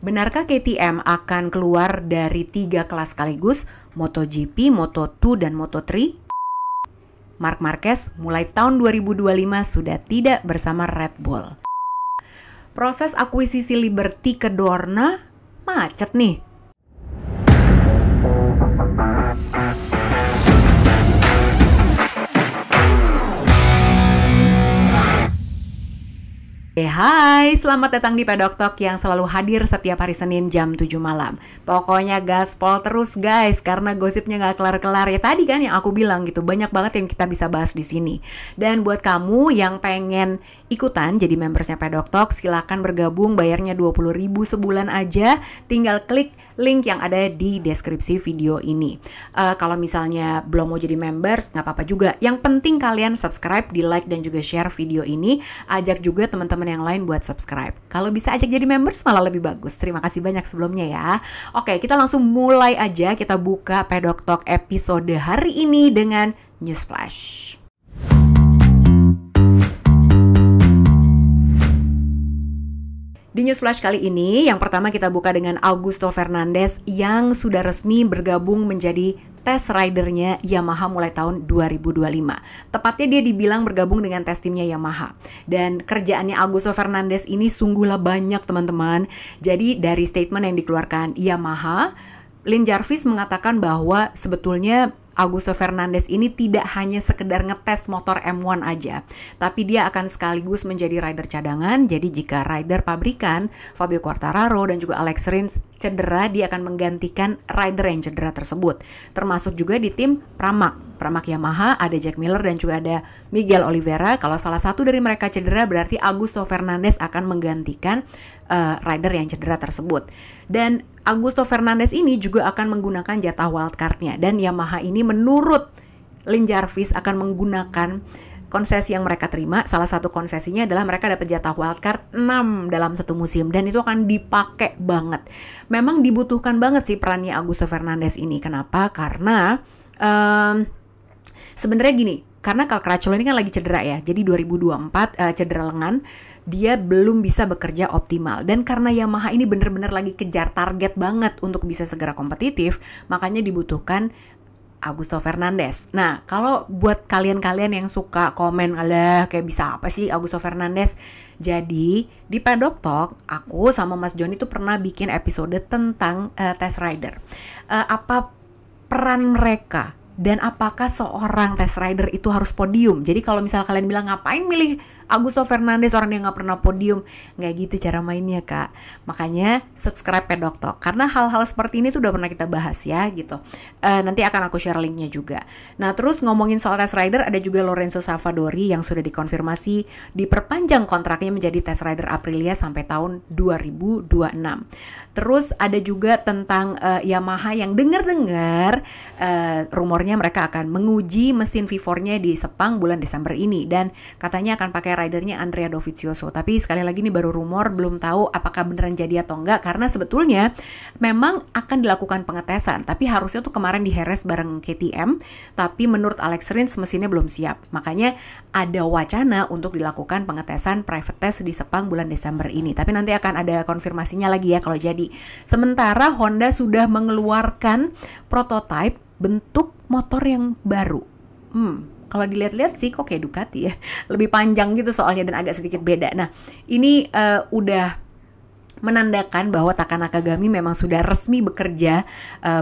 Benarkah KTM akan keluar dari 3 kelas sekaligus, MotoGP, Moto2, dan Moto3? Marc Marquez mulai tahun 2025 sudah tidak bersama Red Bull. Proses akuisisi Liberty ke Dorna macet nih. Hai, selamat datang di Pedok Talk yang selalu hadir setiap hari Senin jam 7 malam. Pokoknya gaspol terus guys, karena gosipnya gak kelar-kelar. Ya tadi kan yang aku bilang gitu, banyak banget yang kita bisa bahas di sini. Dan buat kamu yang pengen ikutan jadi membersnya Pedok Talk, silakan bergabung, bayarnya 20.000 sebulan aja. Tinggal klik link yang ada di deskripsi video ini. Kalau misalnya belum mau jadi members, gak apa-apa juga. Yang penting kalian subscribe, di like dan juga share video ini. Ajak juga teman-teman yang lain buat subscribe. Kalau bisa ajak jadi members malah lebih bagus. Terima kasih banyak sebelumnya ya. Oke, kita langsung mulai aja. Kita buka Pedok Talk episode hari ini dengan News Flash. Di News Flash kali ini, yang pertama kita buka dengan Augusto Fernandez yang sudah resmi bergabung menjadi test ridernya Yamaha mulai tahun 2025. Tepatnya dia dibilang bergabung dengan tes timnya Yamaha. Dan kerjaannya Augusto Fernandez ini sungguhlah banyak teman-teman. Jadi dari statement yang dikeluarkan Yamaha, Lin Jarvis mengatakan bahwa sebetulnya Augusto Fernandez ini tidak hanya sekedar ngetes motor M1 aja, tapi dia akan sekaligus menjadi rider cadangan. Jadi jika rider pabrikan Fabio Quartararo dan juga Alex Rins cedera, dia akan menggantikan rider yang cedera tersebut. Termasuk juga di tim Pramac Yamaha ada Jack Miller dan juga ada Miguel Oliveira. Kalau salah satu dari mereka cedera, berarti Augusto Fernandez akan menggantikan rider yang cedera tersebut. Dan Augusto Fernandez ini juga akan menggunakan jatah wildcard-nya. Dan Yamaha ini menurut Lin Jarvis akan menggunakan konsesi yang mereka terima. Salah satu konsesinya adalah mereka dapat jatah wildcard 6 dalam satu musim. Dan itu akan dipakai banget. Memang dibutuhkan banget sih perannya Augusto Fernandez ini. Kenapa? Karena sebenarnya gini, karena Cal Crutchlow ini kan lagi cedera ya. Jadi 2024 cedera lengan, dia belum bisa bekerja optimal. Dan karena Yamaha ini benar-benar lagi kejar target banget untuk bisa segera kompetitif, makanya dibutuhkan Augusto Fernandez. Nah, kalau buat kalian-kalian yang suka komen, alah kayak bisa apa sih Augusto Fernandez? Jadi, di Pedok Talk, aku sama Mas Joni tuh pernah bikin episode tentang test rider. Apa peran mereka? Dan apakah seorang test rider itu harus podium? Jadi kalau misalnya kalian bilang ngapain milih Augusto Fernandez, orang yang gak pernah podium, nggak gitu cara mainnya kak. Makanya subscribe Pedok Talk, karena hal-hal seperti ini tuh udah pernah kita bahas ya gitu. Nanti akan aku share linknya juga. Nah terus ngomongin soal test rider, ada juga Lorenzo Savadori yang sudah dikonfirmasi diperpanjang kontraknya menjadi test rider Aprilia sampai tahun 2026. Terus ada juga tentang Yamaha yang dengar-dengar rumornya mereka akan menguji mesin V4-nya di Sepang bulan Desember ini. Dan katanya akan pakai ridernya Andrea Dovizioso. Tapi sekali lagi ini baru rumor, belum tahu apakah beneran jadi atau enggak. Karena sebetulnya memang akan dilakukan pengetesan. Tapi harusnya tuh kemarin di Jerez bareng KTM. Tapi menurut Alex Rins mesinnya belum siap. Makanya ada wacana untuk dilakukan pengetesan private test di Sepang bulan Desember ini. Tapi nanti akan ada konfirmasinya lagi ya kalau jadi. Sementara Honda sudah mengeluarkan prototipe bentuk motor yang baru. Kalau dilihat-lihat sih kok kayak Ducati ya. Lebih panjang gitu soalnya dan agak sedikit beda. Nah, ini udah menandakan bahwa Taka Nakagami memang sudah resmi bekerja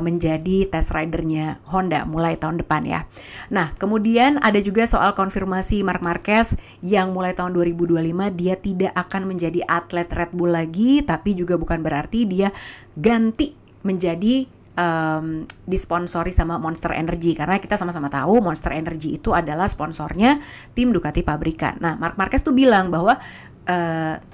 menjadi test ridernya Honda mulai tahun depan ya. Nah, kemudian ada juga soal konfirmasi Marc Marquez yang mulai tahun 2025 dia tidak akan menjadi atlet Red Bull lagi, tapi juga bukan berarti dia ganti menjadi disponsori sama Monster Energy, karena kita sama-sama tahu Monster Energy itu adalah sponsornya tim Ducati pabrikan. Nah, Marc Marquez tuh bilang bahwa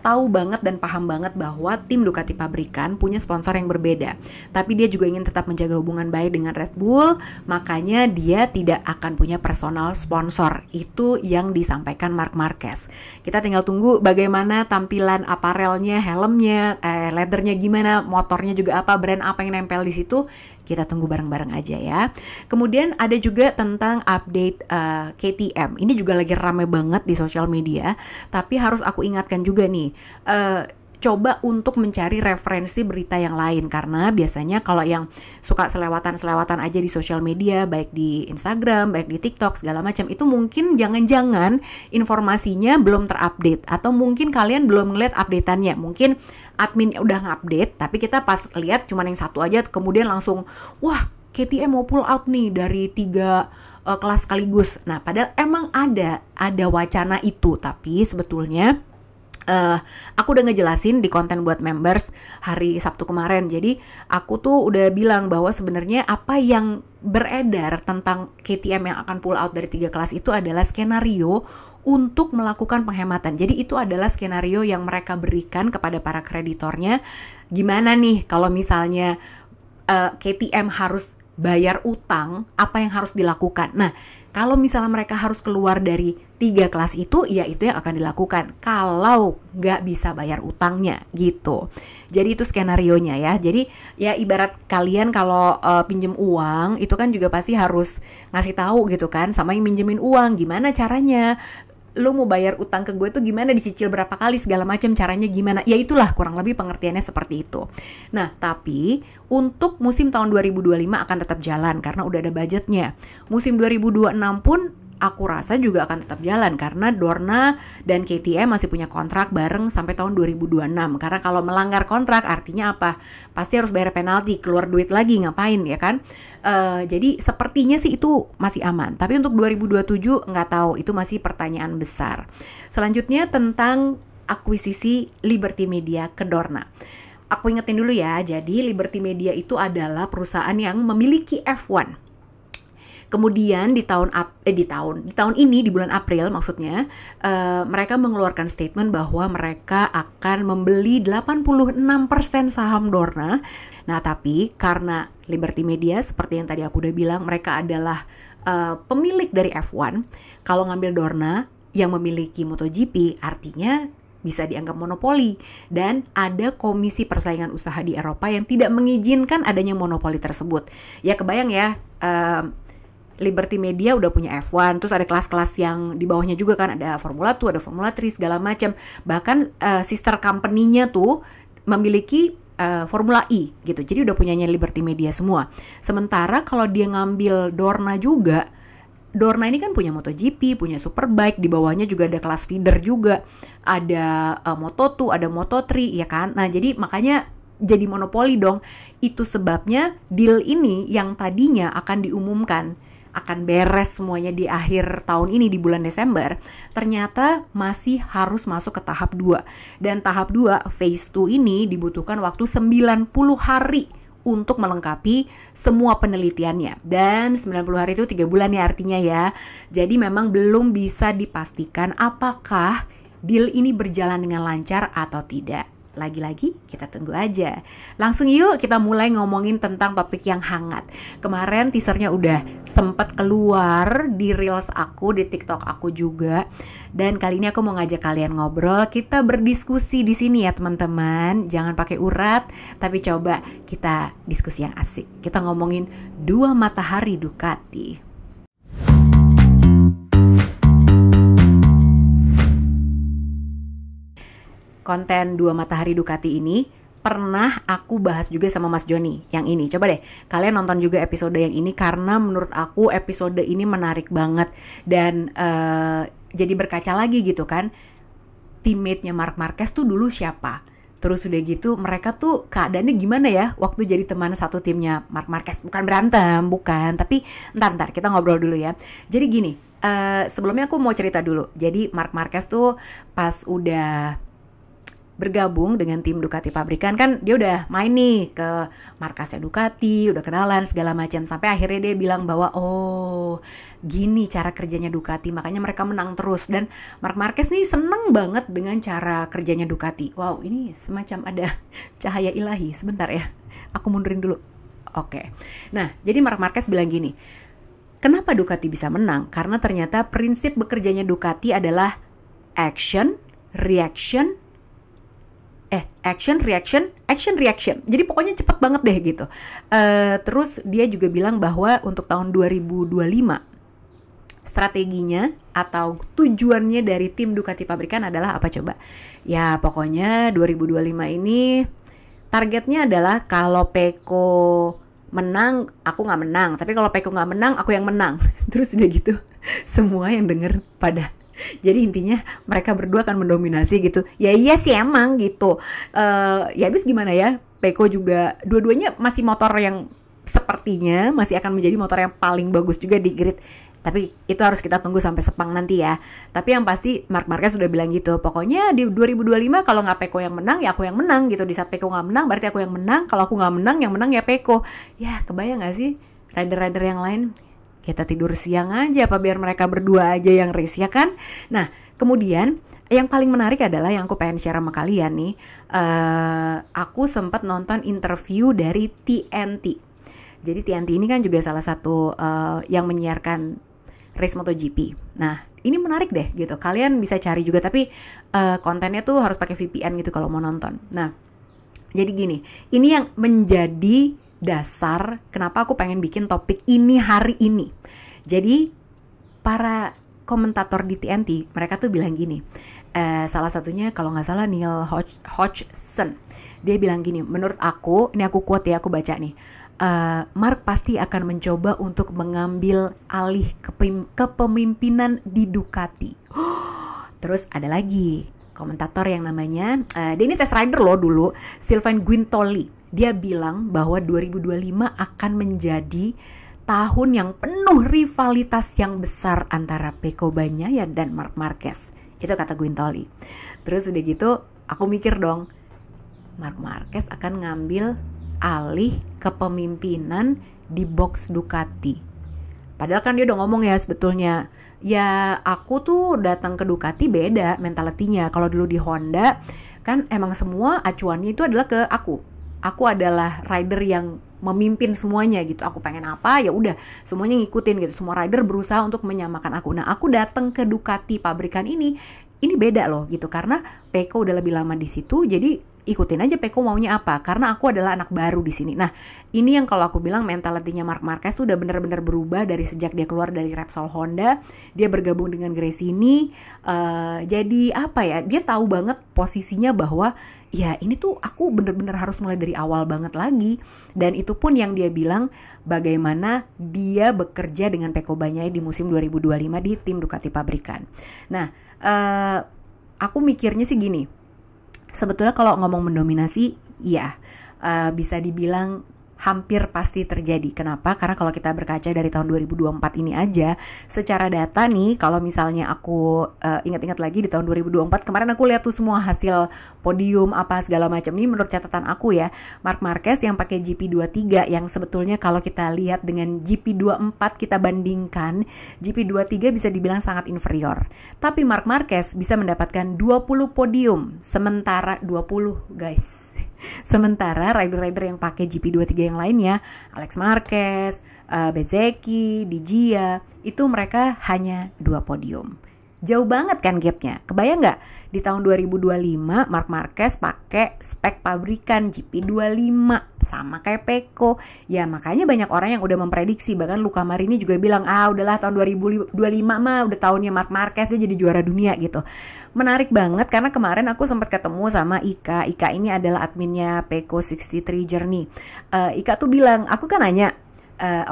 tahu banget dan paham banget bahwa tim Ducati pabrikan punya sponsor yang berbeda, tapi dia juga ingin tetap menjaga hubungan baik dengan Red Bull, makanya dia tidak akan punya personal sponsor. Itu yang disampaikan Marc Marquez. Kita tinggal tunggu bagaimana tampilan aparelnya, helmnya, leathernya gimana, motornya juga apa, brand apa yang nempel di situ. Kita tunggu bareng-bareng aja ya. Kemudian ada juga tentang update KTM. Ini juga lagi rame banget di sosial media. Tapi harus aku ingatkan juga nih, coba untuk mencari referensi berita yang lain, karena biasanya kalau yang suka selewatan-selewatan aja di sosial media, baik di Instagram, baik di TikTok segala macam, itu mungkin jangan-jangan informasinya belum terupdate, atau mungkin kalian belum ngeliat updateannya. Mungkin admin udah ngupdate, tapi kita pas lihat cuma yang satu aja, kemudian langsung wah KTM mau pull out nih dari 3 kelas sekaligus. Nah, padahal emang ada wacana itu, tapi sebetulnya aku udah ngejelasin di konten buat members hari Sabtu kemarin. Jadi aku tuh udah bilang bahwa sebenarnya apa yang beredar tentang KTM yang akan pull out dari 3 kelas itu adalah skenario untuk melakukan penghematan. Jadi itu adalah skenario yang mereka berikan kepada para kreditornya. Gimana nih kalau misalnya KTM harus bayar utang, apa yang harus dilakukan? Nah, kalau misalnya mereka harus keluar dari 3 kelas itu, ya itu yang akan dilakukan. Kalau nggak bisa bayar utangnya, gitu. Jadi itu skenarionya ya. Jadi ya ibarat kalian kalau pinjem uang, itu kan juga pasti harus ngasih tahu gitu kan, sama yang minjemin uang, gimana caranya. Lu mau bayar utang ke gue tuh gimana, dicicil berapa kali, segala macam, caranya gimana. Ya itulah kurang lebih pengertiannya seperti itu. Nah, tapi untuk musim tahun 2025 akan tetap jalan karena udah ada budgetnya. Musim 2026 pun aku rasa juga akan tetap jalan karena Dorna dan KTM masih punya kontrak bareng sampai tahun 2026. Karena kalau melanggar kontrak artinya apa? Pasti harus bayar penalti, keluar duit lagi, ngapain ya kan? Jadi sepertinya sih itu masih aman. Tapi untuk 2027 nggak tahu, itu masih pertanyaan besar. Selanjutnya tentang akuisisi Liberty Media ke Dorna. Aku ingetin dulu ya, jadi Liberty Media itu adalah perusahaan yang memiliki F1. Kemudian di tahun ini di bulan April maksudnya mereka mengeluarkan statement bahwa mereka akan membeli 86% saham Dorna. Nah, tapi karena Liberty Media seperti yang tadi aku udah bilang, mereka adalah pemilik dari F1. Kalau ngambil Dorna yang memiliki MotoGP, artinya bisa dianggap monopoli, dan ada komisi persaingan usaha di Eropa yang tidak mengizinkan adanya monopoli tersebut. Ya kebayang ya, Liberty Media udah punya F1, terus ada kelas-kelas yang di bawahnya juga kan, ada Formula 2, ada Formula 3, segala macam. Bahkan sister company-nya tuh memiliki Formula E gitu. Jadi udah punyanya Liberty Media semua. Sementara kalau dia ngambil Dorna juga, Dorna ini kan punya MotoGP, punya Superbike, di bawahnya juga ada kelas feeder juga. Ada Moto2, ada Moto3 ya kan. Nah, jadi makanya jadi monopoli dong. Itu sebabnya deal ini yang tadinya akan diumumkan akan beres semuanya di akhir tahun ini di bulan Desember, ternyata masih harus masuk ke tahap 2. Dan tahap 2, phase 2 ini dibutuhkan waktu 90 hari untuk melengkapi semua penelitiannya. Dan 90 hari itu 3 bulan ya artinya ya. Jadi memang belum bisa dipastikan apakah deal ini berjalan dengan lancar atau tidak. Lagi-lagi kita tunggu aja. Langsung yuk kita mulai ngomongin tentang topik yang hangat. Kemarin teasernya udah sempat keluar di Reels aku, di TikTok aku juga. Dan kali ini aku mau ngajak kalian ngobrol, kita berdiskusi di sini ya teman-teman. Jangan pakai urat, tapi coba kita diskusi yang asik. Kita ngomongin 2 matahari Ducati. Konten 2 matahari Ducati ini pernah aku bahas juga sama Mas Joni yang ini. Coba deh kalian nonton juga episode yang ini karena menurut aku episode ini menarik banget. Dan jadi berkaca lagi gitu kan, teammate-nya Marc Marquez tuh dulu siapa, terus udah gitu mereka tuh keadaannya gimana ya waktu jadi teman satu timnya Marc Marquez. Bukan berantem, bukan, tapi ntar kita ngobrol dulu ya. Jadi gini, sebelumnya aku mau cerita dulu. Jadi Marc Marquez tuh pas udah bergabung dengan tim Ducati pabrikan kan, dia udah main nih ke markasnya Ducati, udah kenalan segala macam, sampai akhirnya dia bilang bahwa oh gini cara kerjanya Ducati, makanya mereka menang terus. Dan Marc Marquez nih seneng banget dengan cara kerjanya Ducati. Wow, ini semacam ada cahaya ilahi. Sebentar ya, aku mundurin dulu. Oke. Nah, jadi Marc Marquez bilang gini, kenapa Ducati bisa menang? Karena ternyata prinsip bekerjanya Ducati adalah action, reaction, reaction. Jadi pokoknya cepet banget deh gitu. Terus dia juga bilang bahwa untuk tahun 2025 Strateginya atau tujuannya dari tim Ducati pabrikan adalah apa coba? Ya pokoknya 2025 ini targetnya adalah kalau Peko menang, aku nggak menang. Tapi kalau Peko nggak menang, aku yang menang. Terus udah gitu, semua yang denger pada. Jadi intinya mereka berdua akan mendominasi gitu. Ya iya sih emang gitu. Ya habis gimana ya? Peko juga, dua-duanya masih motor yang sepertinya masih akan menjadi motor yang paling bagus juga di grid. Tapi itu harus kita tunggu sampai Sepang nanti ya. Tapi yang pasti Marc Marquez sudah bilang gitu. Pokoknya di 2025 kalau nggak Peko yang menang ya aku yang menang gitu. Di saat Peko nggak menang berarti aku yang menang. Kalau aku nggak menang yang menang ya Peko. Ya kebayang nggak sih rider-rider yang lain? Kita tidur siang aja apa biar mereka berdua aja yang race ya kan? Nah kemudian yang paling menarik adalah yang aku pengen share sama kalian nih. Aku sempat nonton interview dari TNT. Jadi TNT ini kan juga salah satu yang menyiarkan race MotoGP. Nah, ini menarik deh gitu. Kalian bisa cari juga tapi kontennya tuh harus pakai VPN gitu kalau mau nonton. Nah, jadi gini, ini yang menjadi dasar kenapa aku pengen bikin topik ini hari ini. Jadi para komentator di TNT, mereka tuh bilang gini. Salah satunya kalau nggak salah Neil Hodgson. Dia bilang gini, menurut aku, ini aku quote ya, aku baca nih. Mark pasti akan mencoba untuk mengambil alih kepemimpinan di Ducati. Terus ada lagi komentator yang namanya, dia ini test rider loh dulu, Sylvain Guintoli. Dia bilang bahwa 2025 akan menjadi tahun yang penuh rivalitas yang besar antara Pecco Bagnaia dan Marc Marquez. Itu kata Guintoli. Terus udah gitu, aku mikir dong, Marc Marquez akan ngambil alih kepemimpinan di box Ducati. Padahal kan dia udah ngomong ya sebetulnya, ya aku tuh datang ke Ducati beda mentalitinya. Kalau dulu di Honda kan emang semua acuannya itu adalah ke aku. Aku adalah rider yang memimpin semuanya gitu. Aku pengen apa ya udah semuanya ngikutin gitu. Semua rider berusaha untuk menyamakan aku. Nah, aku datang ke Ducati pabrikan ini beda loh gitu karena Pecco udah lebih lama di situ. Jadi ikutin aja Pecco maunya apa karena aku adalah anak baru di sini. Nah, ini yang kalau aku bilang mentalitinya Marc Marquez tuh udah benar-benar berubah dari sejak dia keluar dari Repsol Honda, dia bergabung dengan Gresini. Jadi apa ya? Dia tahu banget posisinya bahwa ya ini tuh aku bener-bener harus mulai dari awal banget lagi. Dan itu pun yang dia bilang bagaimana dia bekerja dengan Pecco Bagnaia di musim 2025 di tim Ducati pabrikan. Nah, aku mikirnya sih gini. Sebetulnya kalau ngomong mendominasi, ya bisa dibilang hampir pasti terjadi. Kenapa? Karena kalau kita berkaca dari tahun 2024 ini aja, secara data nih, kalau misalnya aku ingat-ingat lagi di tahun 2024, kemarin aku lihat tuh semua hasil podium apa segala macam. Ini menurut catatan aku ya, Marc Marquez yang pakai GP23 yang sebetulnya kalau kita lihat dengan GP24 kita bandingkan, GP23 bisa dibilang sangat inferior. Tapi Marc Marquez bisa mendapatkan 20 podium, sementara 20 guys. Sementara rider-rider yang pakai GP23 yang lainnya, Alex Marquez, Bezzecchi, Di Gia, itu mereka hanya 2 podium. Jauh banget kan gapnya. Kebayang nggak? Di tahun 2025 Marc Marquez pakai spek pabrikan GP25 sama kayak Pecco. Ya makanya banyak orang yang udah memprediksi, bahkan Luca Marini juga bilang udahlah tahun 2025 mah udah tahunnya Marc Marquez dia jadi juara dunia gitu. Menarik banget karena kemarin aku sempat ketemu sama Ika. Ika ini adalah adminnya Pecco 63 Journey. Ika tuh bilang, aku kan nanya,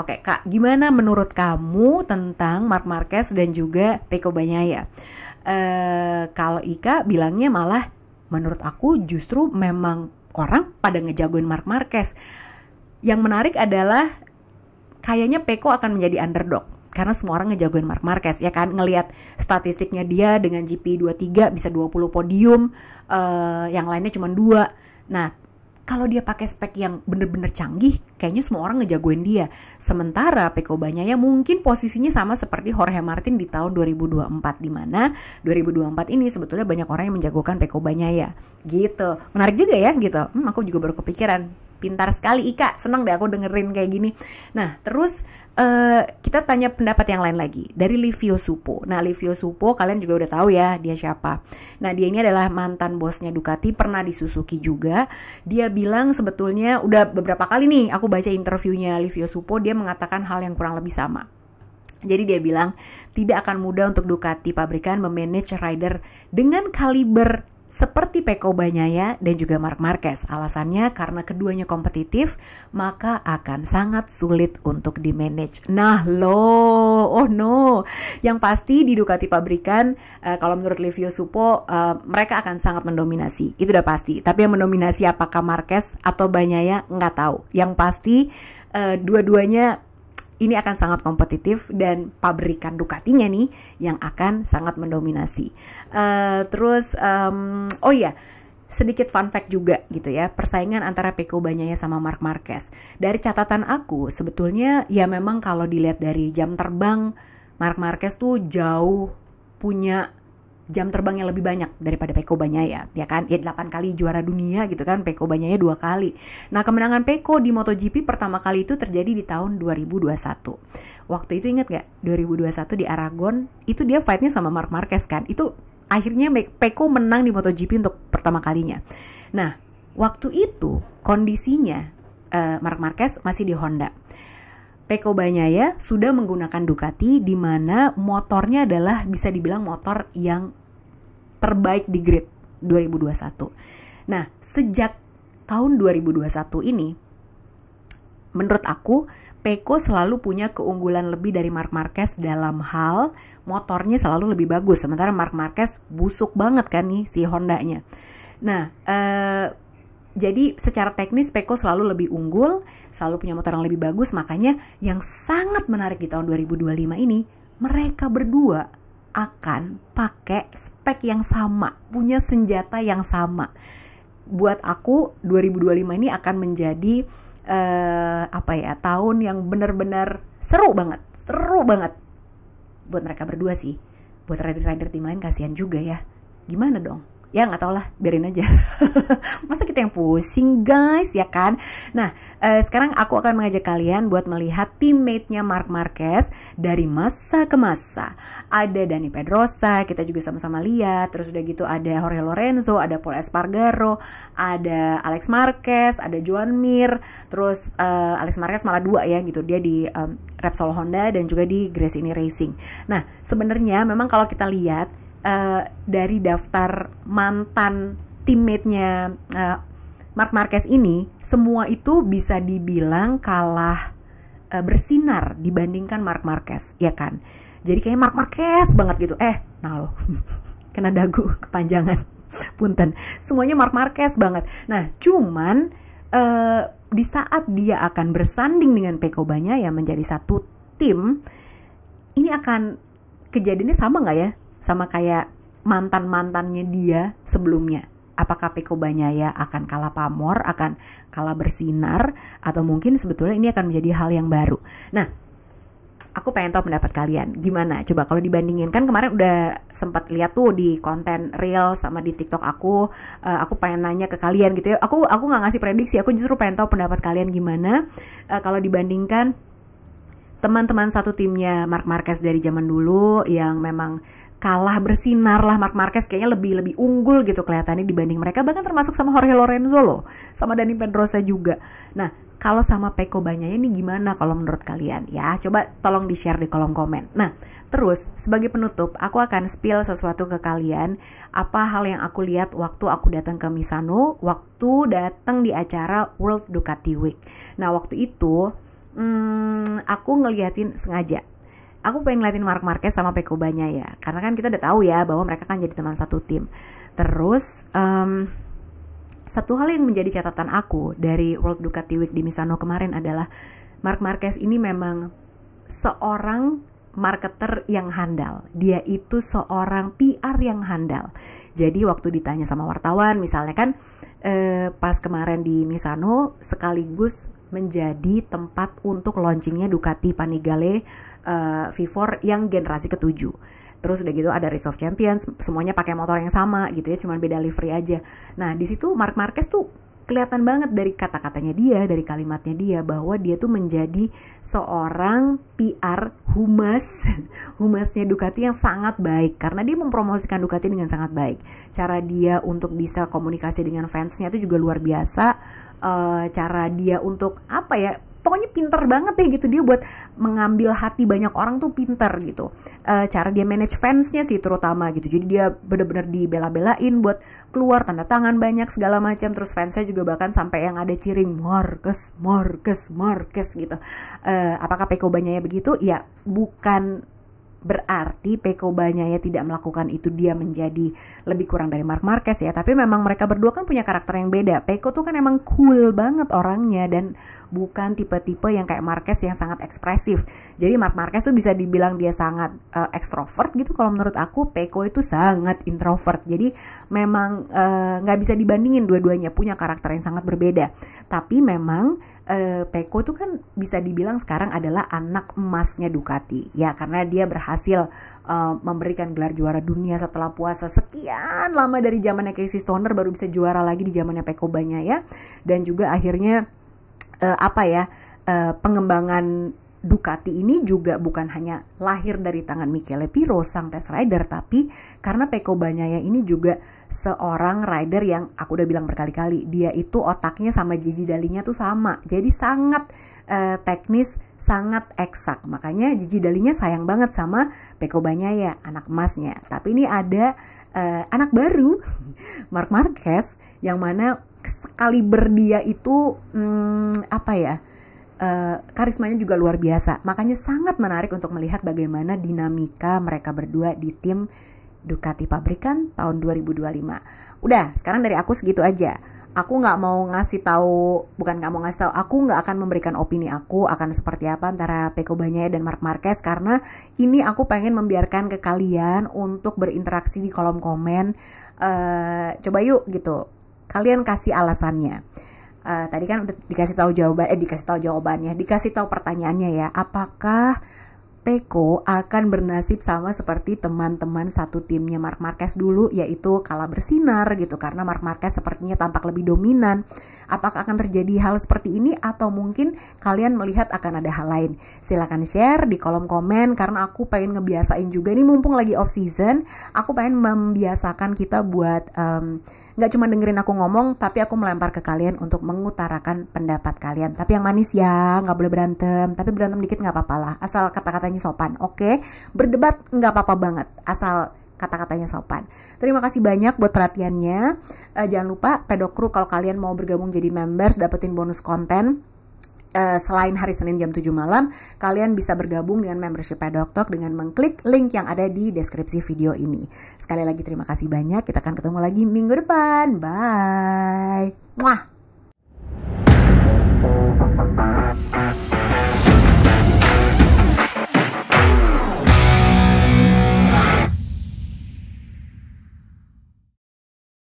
oke, Kak, gimana menurut kamu tentang Marc Marquez dan juga Pecco Bagnaia? Kalau Ika bilangnya malah menurut aku justru memang orang pada ngejagoin Marc Marquez. Yang menarik adalah kayaknya Pecco akan menjadi underdog karena semua orang ngejagoin Marc Marquez ya kan, ngelihat statistiknya dia dengan GP23 bisa 20 podium, yang lainnya cuma 2. Nah, kalau dia pakai spek yang bener-bener canggih, kayaknya semua orang ngejagoin dia. Sementara Pecco Bagnaia mungkin posisinya sama seperti Jorge Martin di tahun 2024, di mana 2024 ini sebetulnya banyak orang yang menjagokan Pecco Bagnaia. Gitu. Menarik juga ya gitu. Aku juga baru kepikiran. Pintar sekali Ika, senang deh aku dengerin kayak gini. Nah, terus kita tanya pendapat yang lain lagi dari Livio Suppo. Nah, Livio Suppo kalian juga udah tahu ya dia siapa. Nah, dia ini adalah mantan bosnya Ducati, pernah di Suzuki juga. Dia bilang sebetulnya udah beberapa kali nih aku baca interviewnya Livio Suppo, dia mengatakan hal yang kurang lebih sama. Jadi dia bilang, tidak akan mudah untuk Ducati pabrikan memanage rider dengan kaliber seperti Pecco Bagnaia dan juga Marc Marquez. Alasannya karena keduanya kompetitif, maka akan sangat sulit untuk di-manage. Nah oh no. Yang pasti di Ducati pabrikan, kalau menurut Livio Suppo, mereka akan sangat mendominasi. Itu udah pasti. Tapi yang mendominasi apakah Marquez atau Bagnaia, nggak tahu. Yang pasti dua-duanya ini akan sangat kompetitif dan pabrikan Ducatinya nih yang akan sangat mendominasi. Sedikit fun fact juga gitu ya, persaingan antara Pecco Bagnaia sama Marc Marquez. Dari catatan aku sebetulnya ya memang kalau dilihat dari jam terbang, Marc Marquez tuh jauh punya jam terbang yang lebih banyak daripada Pecco Bagnaia, ya kan? Ya 8 kali juara dunia gitu kan, Pecco Bagnaia 2 kali. Nah, kemenangan Pecco di MotoGP pertama kali itu terjadi di tahun 2021. Waktu itu ingat gak? 2021 di Aragon, itu dia fightnya sama Marc Marquez kan? Itu akhirnya Pecco menang di MotoGP untuk pertama kalinya. Nah, waktu itu kondisinya Marc Marquez masih di Honda. Pecco Bagnaia sudah menggunakan Ducati di mana motornya adalah bisa dibilang motor yang terbaik di grid 2021. Nah, sejak tahun 2021 ini, menurut aku, Pecco selalu punya keunggulan lebih dari Marc Marquez dalam hal motornya selalu lebih bagus. Sementara Marc Marquez busuk banget kan nih si Hondanya. Nah, jadi secara teknis Pecco selalu lebih unggul, selalu punya motor yang lebih bagus. Makanya yang sangat menarik di tahun 2025 ini, mereka berdua akan pakai spek yang sama, punya senjata yang sama. Buat aku 2025 ini akan menjadi tahun yang benar-benar seru banget buat mereka berdua sih. Buat rider-rider tim lain kasihan juga ya. Gimana dong? Ya nggak tau lah, biarin aja. Masa kita yang pusing guys, ya kan? Nah, sekarang aku akan mengajak kalian buat melihat teammate-nya Marc Marquez dari masa ke masa. Ada Dani Pedrosa, kita juga sama-sama lihat. Terus udah gitu ada Jorge Lorenzo, ada Pol Espargaro, ada Alex Marquez, ada Joan Mir. Terus Alex Marquez malah 2 ya gitu. Dia di Repsol Honda dan juga di Gresini Racing. Nah, sebenarnya memang kalau kita lihat dari daftar mantan teammate-nya Marc Marquez ini, semua itu bisa dibilang kalah bersinar dibandingkan Marc Marquez, ya kan? Jadi kayak Marc Marquez banget gitu. Kena dagu kepanjangan. Punten. Semuanya Marc Marquez banget. Nah, cuman di saat dia akan bersanding dengan Pecco Bagnaia menjadi satu tim, ini akan kejadiannya sama nggak ya? Sama kayak mantan-mantannya dia sebelumnya. Apakah Pecco Bagnaia akan kalah pamor, akan kalah bersinar, atau mungkin sebetulnya ini akan menjadi hal yang baru. Nah, aku pengen tahu pendapat kalian. Gimana? Coba kalau dibandingin, kan kemarin udah sempat lihat tuh di konten Reel sama di TikTok aku pengen nanya ke kalian gitu ya. Aku nggak ngasih prediksi, aku justru pengen tahu pendapat kalian gimana kalau dibandingkan teman-teman satu timnya Marc Marquez dari zaman dulu yang memang kalah bersinar lah. Marc Marquez kayaknya lebih unggul gitu kelihatannya dibanding mereka, bahkan termasuk sama Jorge Lorenzo loh, sama Dani Pedrosa juga. Nah, kalau sama Pecco Bagnaia ini gimana kalau menurut kalian ya? Coba tolong di-share di kolom komen. Nah, terus sebagai penutup, aku akan spill sesuatu ke kalian, apa hal yang aku lihat waktu aku datang ke Misano, waktu datang di acara World Ducati Week. Nah, waktu itu aku ngeliatin sengaja. Aku pengen ngeliatin Marc Marquez sama Pecco Bagnaia, karena kan kita udah tahu ya bahwa mereka kan jadi teman satu tim. Terus satu hal yang menjadi catatan aku dari World Ducati Week di Misano kemarin adalah Marc Marquez ini memang seorang marketer yang handal. Dia itu seorang PR yang handal. Jadi waktu ditanya sama wartawan misalnya kan pas kemarin di Misano sekaligus menjadi tempat untuk launchingnya Ducati Panigale V4 yang generasi ke-7. Terus udah gitu ada Race of Champions, semuanya pakai motor yang sama gitu ya, cuman beda livery aja. Nah, di situ Marc Marquez tuh kelihatan banget dari kata-katanya dia, dari kalimatnya dia, bahwa dia tuh menjadi seorang PR humasnya Ducati yang sangat baik, karena dia mempromosikan Ducati dengan sangat baik. Cara dia untuk bisa komunikasi dengan fansnya itu juga luar biasa. Cara dia untuk pokoknya pinter banget deh gitu dia buat mengambil hati banyak orang tuh pinter gitu. Cara dia manage fansnya sih terutama gitu, jadi dia bener-bener dibela-belain buat keluar tanda tangan banyak segala macam, terus fansnya juga bahkan sampai yang ada cheering Marquez gitu. Apakah Peko Bagnaia begitu? Ya bukan berarti Peko Bagnaia tidak melakukan itu dia menjadi lebih kurang dari Marc Marquez ya, tapi memang mereka berdua kan punya karakter yang beda. Peko tuh kan emang cool banget orangnya dan bukan tipe-tipe yang kayak Marquez yang sangat ekspresif. Jadi Marc Marquez tuh bisa dibilang dia sangat ekstrovert gitu, kalau menurut aku Peko itu sangat introvert. Jadi memang nggak bisa dibandingin, dua-duanya punya karakter yang sangat berbeda. Tapi memang Peko tuh kan bisa dibilang sekarang adalah anak emasnya Ducati ya, karena dia berhasil memberikan gelar juara dunia setelah puasa sekian lama dari zamannya Casey Stoner, baru bisa juara lagi di zamannya Peko Bagnaia. Dan juga akhirnya pengembangan Ducati ini juga bukan hanya lahir dari tangan Michele Pirro sang test rider, tapi karena Peko Bagnaia ini juga seorang rider yang aku udah bilang berkali-kali, dia itu otaknya sama Gigi Dalinya tuh sama, jadi sangat teknis, sangat eksak. Makanya Gigi Dalinya sayang banget sama Peko Bagnaia, anak emasnya. Tapi ini ada anak baru Marc Marquez, yang mana sekaliber dia itu karismanya juga luar biasa. Makanya sangat menarik untuk melihat bagaimana dinamika mereka berdua di tim Ducati pabrikan tahun 2025. Udah, sekarang dari aku segitu aja. Aku nggak mau ngasih tahu, aku nggak akan memberikan opini aku akan seperti apa antara Peko Bagnaia dan Marc Marquez, karena ini aku pengen membiarkan ke kalian untuk berinteraksi di kolom komen. Coba yuk gitu, kalian kasih alasannya. Tadi kan udah dikasih tahu pertanyaannya ya. Apakah Peko akan bernasib sama seperti teman-teman satu timnya Marc Marquez dulu, yaitu kalah bersinar gitu karena Marc Marquez sepertinya tampak lebih dominan? Apakah akan terjadi hal seperti ini atau mungkin kalian melihat akan ada hal lain? Silakan share di kolom komen, karena aku pengen ngebiasain juga nih, mumpung lagi off season, aku pengen membiasakan kita buat nggak cuma dengerin aku ngomong, tapi aku melempar ke kalian untuk mengutarakan pendapat kalian. Tapi yang manis ya, nggak boleh berantem. Tapi berantem dikit nggak apa-apa lah, asal kata-katanya sopan, oke? Berdebat nggak apa-apa banget, asal kata-katanya sopan. Terima kasih banyak buat perhatiannya. Jangan lupa Pedok Crew, kalau kalian mau bergabung jadi members, dapetin bonus konten. Selain hari Senin jam 7 malam, kalian bisa bergabung dengan membership Pedok Talk dengan mengklik link yang ada di deskripsi video ini. Sekali lagi terima kasih banyak. Kita akan ketemu lagi minggu depan. Bye. Muah.